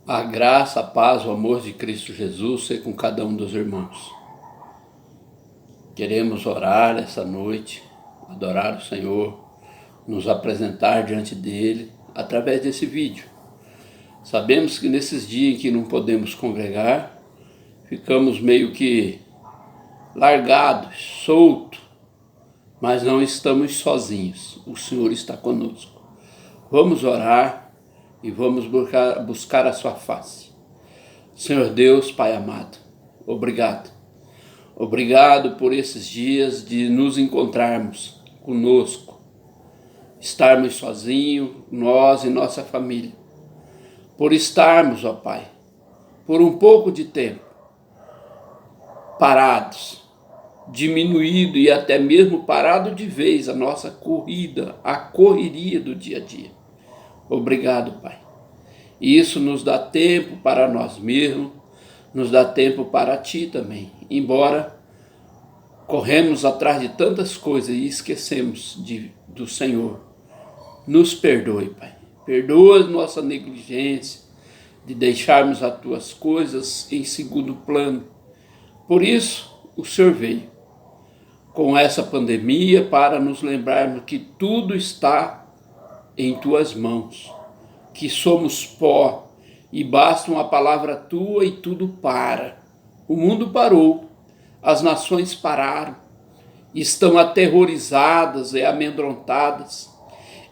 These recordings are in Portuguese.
A graça, a paz, o amor de Cristo Jesus seja com cada um dos irmãos. Queremos orar essa noite, adorar o Senhor, nos apresentar diante dele através desse vídeo. Sabemos que nesses dias em que não podemos congregar, ficamos meio que largados, soltos, mas não estamos sozinhos. O Senhor está conosco. Vamos orar e vamos buscar a sua face. Senhor Deus, Pai amado, obrigado. Obrigado por esses dias de nos encontrarmos conosco, estarmos sozinhos, nós e nossa família. Por estarmos, ó Pai, por um pouco de tempo, parados, diminuído e até mesmo parado de vez a nossa corrida, a correria do dia a dia. Obrigado, Pai. E isso nos dá tempo para nós mesmos, nos dá tempo para Ti também. Embora corremos atrás de tantas coisas e esquecemos do Senhor. Nos perdoe, Pai. Perdoa nossa negligência de deixarmos as Tuas coisas em segundo plano. Por isso, o Senhor veio com essa pandemia para nos lembrarmos que tudo está em Tuas mãos, que somos pó e basta uma palavra Tua e tudo para. O mundo parou, as nações pararam, estão aterrorizadas e amedrontadas,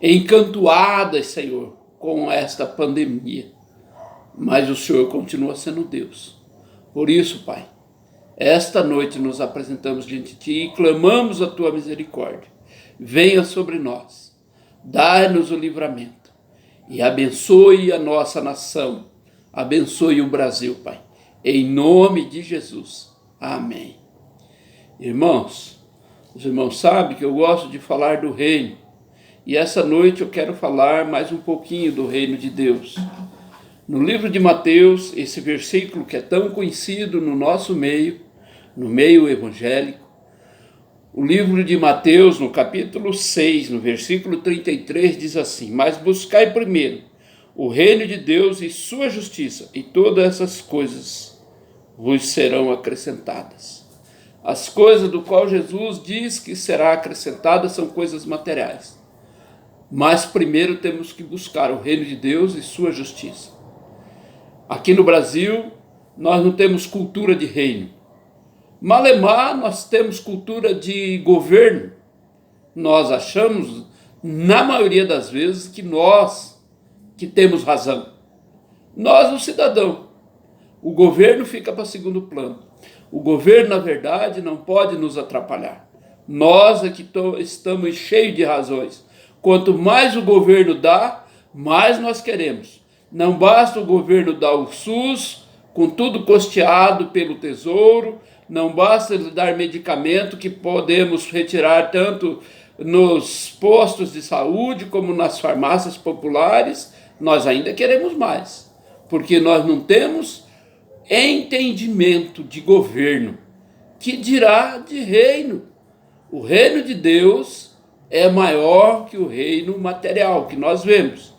encantoadas, Senhor, com esta pandemia. Mas o Senhor continua sendo Deus. Por isso, Pai, esta noite nos apresentamos diante de Ti e clamamos a Tua misericórdia. Venha sobre nós, dai-nos o livramento e abençoe a nossa nação, abençoe o Brasil, Pai, em nome de Jesus. Amém. Irmãos, os irmãos sabem que eu gosto de falar do reino, e essa noite eu quero falar mais um pouquinho do reino de Deus. No livro de Mateus, esse versículo que é tão conhecido no nosso meio, no meio evangélico, o livro de Mateus, no capítulo 6, no versículo 33, diz assim: mas buscai primeiro o reino de Deus e sua justiça, e todas essas coisas vos serão acrescentadas. As coisas do qual Jesus diz que será acrescentadas são coisas materiais. Mas primeiro temos que buscar o reino de Deus e sua justiça. Aqui no Brasil, nós não temos cultura de reino. Malemar, nós temos cultura de governo. Nós achamos, na maioria das vezes, que nós que temos razão. Nós, o cidadão. O governo fica para segundo plano. O governo, na verdade, não pode nos atrapalhar. Nós é que estamos cheios de razões. Quanto mais o governo dá, mais nós queremos. Não basta o governo dar o SUS, com tudo custeado pelo Tesouro, não basta ele dar medicamento que podemos retirar tanto nos postos de saúde como nas farmácias populares, nós ainda queremos mais, porque nós não temos entendimento de governo, que dirá de reino. O reino de Deus é maior que o reino material que nós vemos.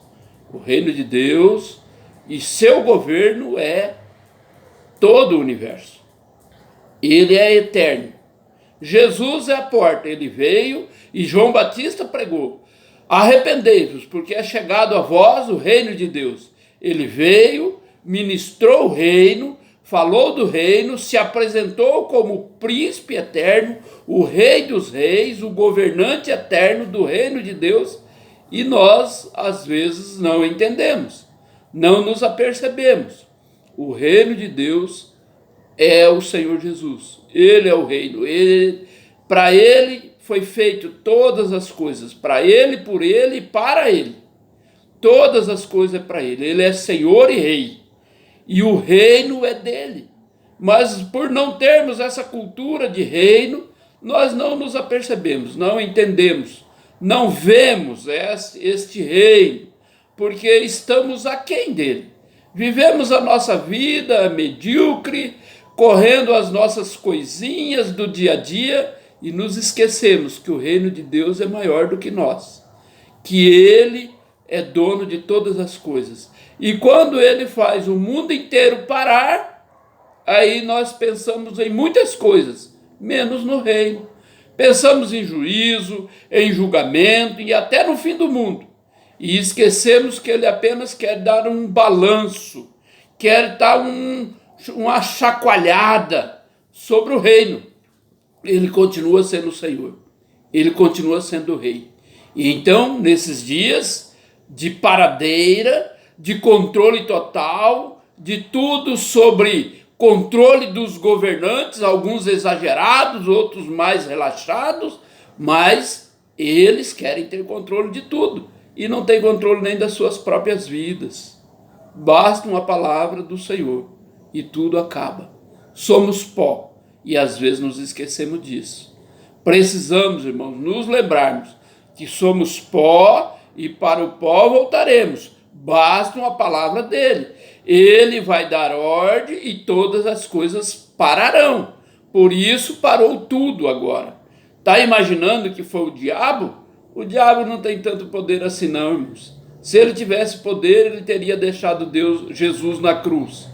O reino de Deus e seu governo é todo o universo. Ele é eterno. Jesus é a porta. Ele veio e João Batista pregou: arrependei-vos, porque é chegado a vós o reino de Deus. Ele veio, ministrou o reino, falou do reino, se apresentou como o príncipe eterno, o rei dos reis, o governante eterno do reino de Deus, e nós, às vezes, não entendemos, não nos apercebemos. O reino de Deus é o Senhor Jesus. Ele é o reino. Para Ele foi feito todas as coisas. Para Ele, por Ele e para Ele. Todas as coisas é para Ele. Ele é Senhor e Rei. E o reino é dele. Mas por não termos essa cultura de reino, nós não nos apercebemos, não entendemos, não vemos este reino, porque estamos aquém dele. Vivemos a nossa vida medíocre, correndo as nossas coisinhas do dia a dia e nos esquecemos que o reino de Deus é maior do que nós, que Ele é dono de todas as coisas. E quando ele faz o mundo inteiro parar, aí nós pensamos em muitas coisas, menos no reino. Pensamos em juízo, em julgamento e até no fim do mundo. E esquecemos que ele apenas quer dar um balanço, quer dar uma chacoalhada sobre o reino. Ele continua sendo o Senhor, ele continua sendo o rei. E então, nesses dias de paradeira, de controle total, de tudo sobre controle dos governantes, alguns exagerados, outros mais relaxados, mas eles querem ter controle de tudo e não têm controle nem das suas próprias vidas. Basta uma palavra do Senhor e tudo acaba. Somos pó e às vezes nos esquecemos disso. Precisamos, irmãos, nos lembrarmos que somos pó e para o pó voltaremos. Basta uma palavra dele. Ele vai dar ordem e todas as coisas pararão. Por isso parou tudo agora. Está imaginando que foi o diabo? O diabo não tem tanto poder assim não, irmãos. Se ele tivesse poder, ele teria deixado Jesus na cruz.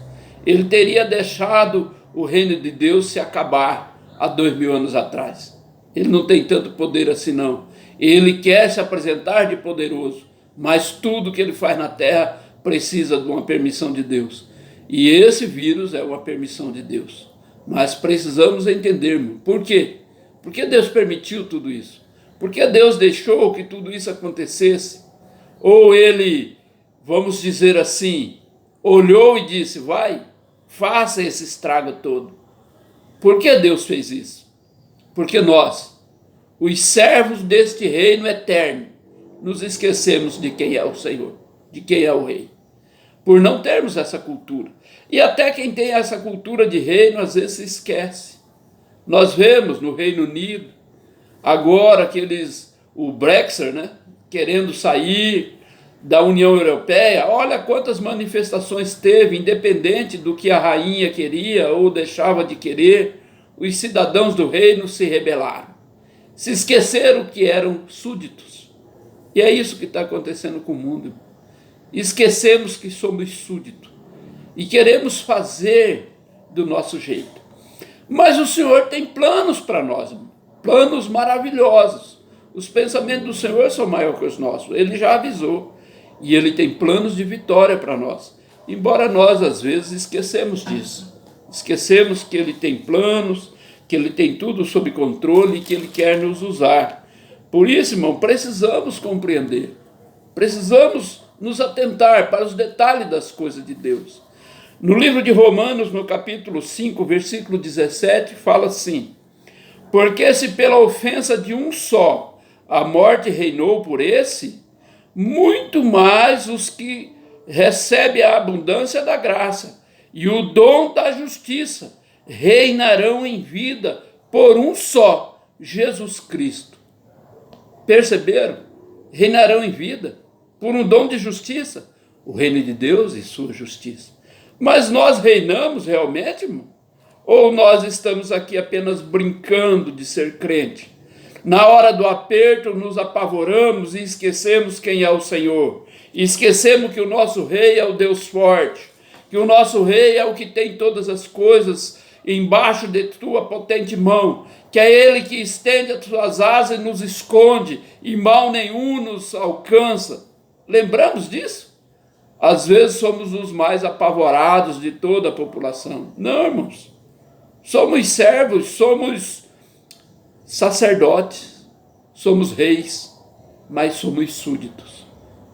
Ele teria deixado o reino de Deus se acabar há 2000 anos atrás. Ele não tem tanto poder assim não. Ele quer se apresentar de poderoso, mas tudo que ele faz na terra precisa de uma permissão de Deus. E esse vírus é uma permissão de Deus. Mas precisamos entender, por quê? Por que Deus permitiu tudo isso? Por que Deus deixou que tudo isso acontecesse? Ou ele, vamos dizer assim, olhou e disse, vai, faça esse estrago todo. Por que Deus fez isso? Porque nós, os servos deste reino eterno, nos esquecemos de quem é o Senhor, de quem é o rei. Por não termos essa cultura. E até quem tem essa cultura de reino, às vezes se esquece. Nós vemos no Reino Unido, agora o Brexit, né, querendo sair da União Europeia, olha quantas manifestações teve, independente do que a rainha queria ou deixava de querer, os cidadãos do reino se rebelaram. Se esqueceram que eram súditos. E é isso que está acontecendo com o mundo. Esquecemos que somos súditos e queremos fazer do nosso jeito. Mas o Senhor tem planos para nós, planos maravilhosos. Os pensamentos do Senhor são maiores que os nossos. Ele já avisou. E Ele tem planos de vitória para nós. Embora nós, às vezes, esquecemos disso. Esquecemos que Ele tem planos, que Ele tem tudo sob controle e que Ele quer nos usar. Por isso, irmão, precisamos compreender. Precisamos nos atentar para os detalhes das coisas de Deus. No livro de Romanos, no capítulo 5, versículo 17, fala assim: porque se pela ofensa de um só a morte reinou por esse, muito mais os que recebem a abundância da graça e o dom da justiça reinarão em vida por um só, Jesus Cristo. Perceberam? Reinarão em vida por um dom de justiça, o reino de Deus e sua justiça. Mas nós reinamos realmente, irmão? Ou nós estamos aqui apenas brincando de ser crente? Na hora do aperto nos apavoramos e esquecemos quem é o Senhor. E esquecemos que o nosso rei é o Deus forte, que o nosso rei é o que tem todas as coisas embaixo de tua potente mão, que é ele que estende as suas asas e nos esconde, e mal nenhum nos alcança. Lembramos disso? Às vezes somos os mais apavorados de toda a população. Não, irmãos. Somos servos, somos sacerdotes, somos reis, mas somos súditos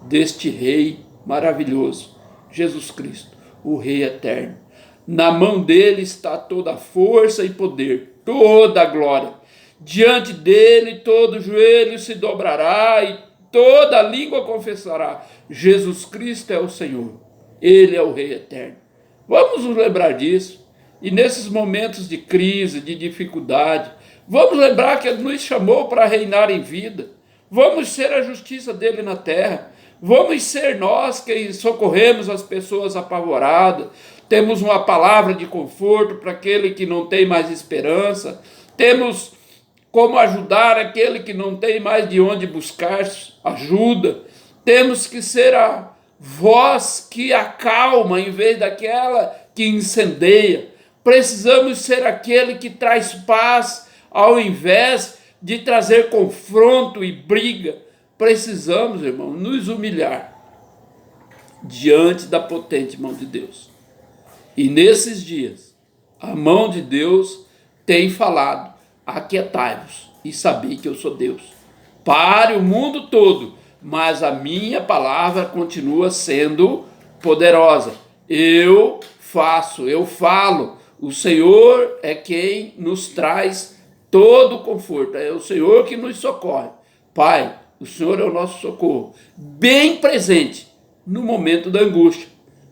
deste rei maravilhoso, Jesus Cristo, o rei eterno. Na mão dele está toda a força e poder, toda a glória. Diante dele todo joelho se dobrará e toda língua confessará: Jesus Cristo é o Senhor, ele é o rei eterno. Vamos nos lembrar disso. E nesses momentos de crise, de dificuldade, vamos lembrar que Ele nos chamou para reinar em vida. Vamos ser a justiça dele na terra. Vamos ser nós quem socorremos as pessoas apavoradas. Temos uma palavra de conforto para aquele que não tem mais esperança. Temos como ajudar aquele que não tem mais de onde buscar ajuda. Temos que ser a voz que acalma em vez daquela que incendeia. Precisamos ser aquele que traz paz ao invés de trazer confronto e briga. Precisamos, irmão, nos humilhar diante da potente mão de Deus. E nesses dias, a mão de Deus tem falado: aquietai-vos e sabei que eu sou Deus. Pare o mundo todo, mas a minha palavra continua sendo poderosa. Eu faço, eu falo. O Senhor é quem nos traz todo o conforto. É o Senhor que nos socorre. Pai, o Senhor é o nosso socorro, bem presente no momento da angústia.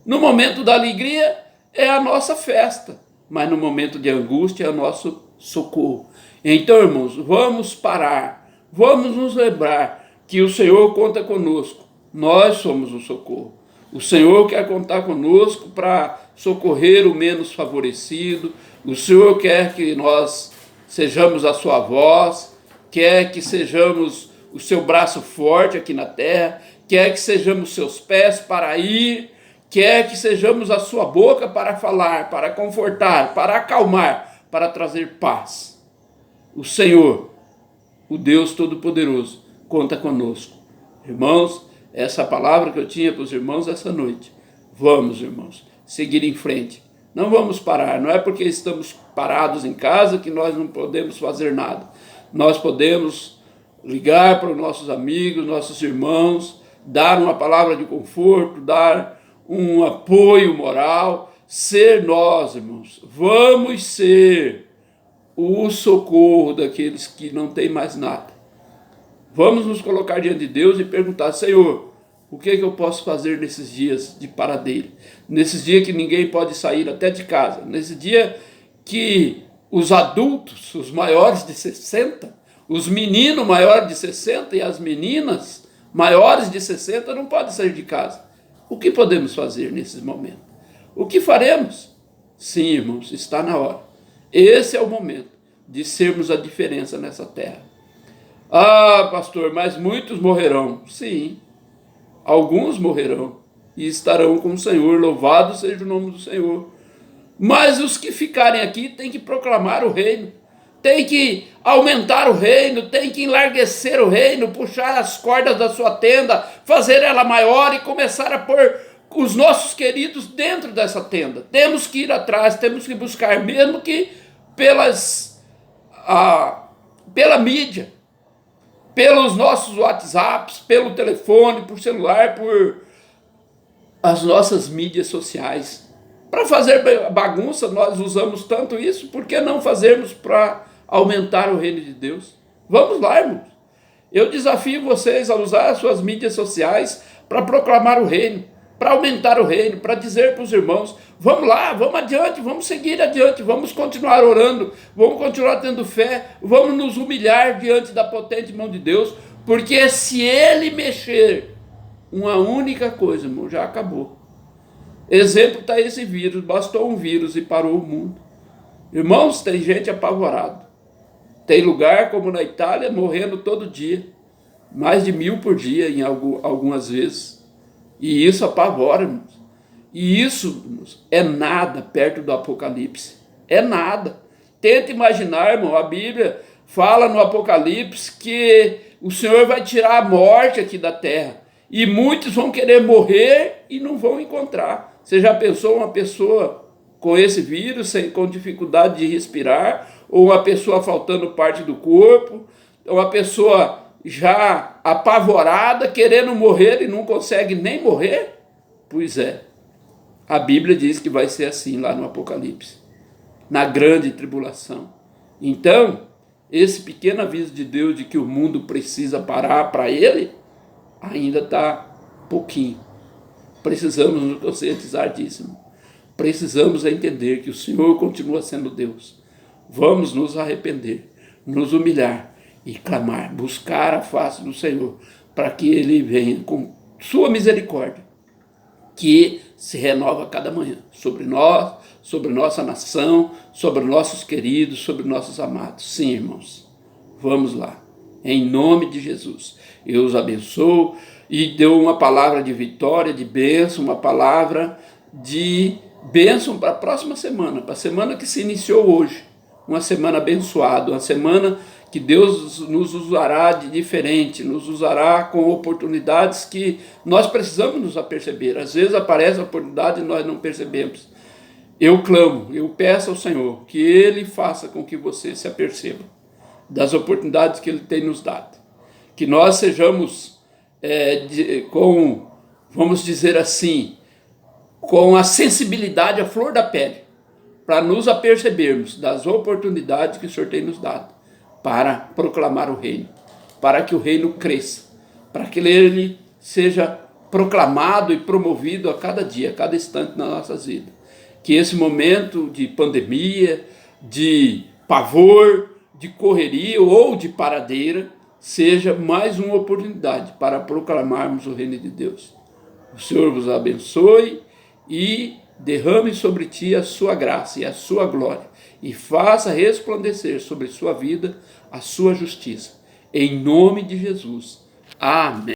No momento da alegria é a nossa festa, mas no momento de angústia é o nosso socorro. Então, irmãos, vamos parar, vamos nos lembrar que o Senhor conta conosco. Nós somos o socorro. O Senhor quer contar conosco para socorrer o menos favorecido. O Senhor quer que nós sejamos a sua voz, quer que sejamos o seu braço forte aqui na terra, quer que sejamos seus pés para ir, quer que sejamos a sua boca para falar, para confortar, para acalmar, para trazer paz. O Senhor, o Deus Todo-Poderoso, conta conosco. Irmãos, essa palavra que eu tinha para os irmãos essa noite. Vamos, irmãos, seguir em frente. Não vamos parar. Não é porque estamos parados em casa que nós não podemos fazer nada. Nós podemos ligar para os nossos amigos, nossos irmãos, dar uma palavra de conforto, dar um apoio moral, ser nós, irmãos. Vamos ser o socorro daqueles que não têm mais nada. Vamos nos colocar diante de Deus e perguntar: Senhor, o que é que eu posso fazer nesses dias de paradeiro? Nesses dias que ninguém pode sair até de casa? Nesse dia que os adultos, os maiores de 60, os meninos maiores de 60 e as meninas maiores de 60 não podem sair de casa. O que podemos fazer nesses momentos? O que faremos? Sim, irmãos, está na hora. Esse é o momento de sermos a diferença nessa terra. Ah, pastor, mas muitos morrerão. Sim, alguns morrerão e estarão com o Senhor. Louvado seja o nome do Senhor. Mas os que ficarem aqui têm que proclamar o reino, têm que aumentar o reino, têm que enlarguecer o reino, puxar as cordas da sua tenda, fazer ela maior e começar a pôr os nossos queridos dentro dessa tenda. Temos que ir atrás, temos que buscar, mesmo que pela mídia, pelos nossos WhatsApps, pelo telefone, por celular, por as nossas mídias sociais. Para fazer bagunça, nós usamos tanto isso, por que não fazermos para aumentar o reino de Deus? Vamos lá, irmãos. Eu desafio vocês a usar as suas mídias sociais para proclamar o reino, para aumentar o reino, para dizer para os irmãos: vamos lá, vamos adiante, vamos seguir adiante, vamos continuar orando, vamos continuar tendo fé, vamos nos humilhar diante da potente mão de Deus, porque se Ele mexer uma única coisa, irmão, já acabou. Exemplo está esse vírus, bastou um vírus e parou o mundo. Irmãos, tem gente apavorada. Tem lugar, como na Itália, morrendo todo dia. Mais de 1000 por dia, em algumas vezes. E isso apavora, irmãos. E isso, irmãos, é nada perto do Apocalipse. É nada. Tenta imaginar, irmão, a Bíblia fala no Apocalipse que o Senhor vai tirar a morte aqui da terra. E muitos vão querer morrer e não vão encontrar. Você já pensou uma pessoa com esse vírus, com dificuldade de respirar, ou uma pessoa faltando parte do corpo, ou uma pessoa já apavorada, querendo morrer e não consegue nem morrer? Pois é, a Bíblia diz que vai ser assim lá no Apocalipse, na grande tribulação. Então, esse pequeno aviso de Deus de que o mundo precisa parar para Ele, ainda está pouquinho. Precisamos nos conscientizar disso. Precisamos entender que o Senhor continua sendo Deus. Vamos nos arrepender, nos humilhar e clamar, buscar a face do Senhor, para que Ele venha com sua misericórdia, que se renova cada manhã, sobre nós, sobre nossa nação, sobre nossos queridos, sobre nossos amados. Sim, irmãos, vamos lá. Em nome de Jesus, eu os abençoo e deu uma palavra de vitória, de bênção, uma palavra de bênção para a próxima semana, para a semana que se iniciou hoje. Uma semana abençoada, uma semana que Deus nos usará de diferente, nos usará com oportunidades que nós precisamos nos aperceber. Às vezes aparece a oportunidade e nós não percebemos. Eu clamo, eu peço ao Senhor que Ele faça com que você se aperceba das oportunidades que Ele tem nos dado. Que nós sejamos, vamos dizer assim, com a sensibilidade à flor da pele, para nos apercebermos das oportunidades que o Senhor tem nos dado para proclamar o reino, para que o reino cresça, para que ele seja proclamado e promovido a cada dia, a cada instante nas nossas vidas. Que esse momento de pandemia, de pavor, de correria ou de paradeira, seja mais uma oportunidade para proclamarmos o reino de Deus. O Senhor vos abençoe e derrame sobre ti a sua graça e a sua glória, e faça resplandecer sobre sua vida a sua justiça. Em nome de Jesus. Amém.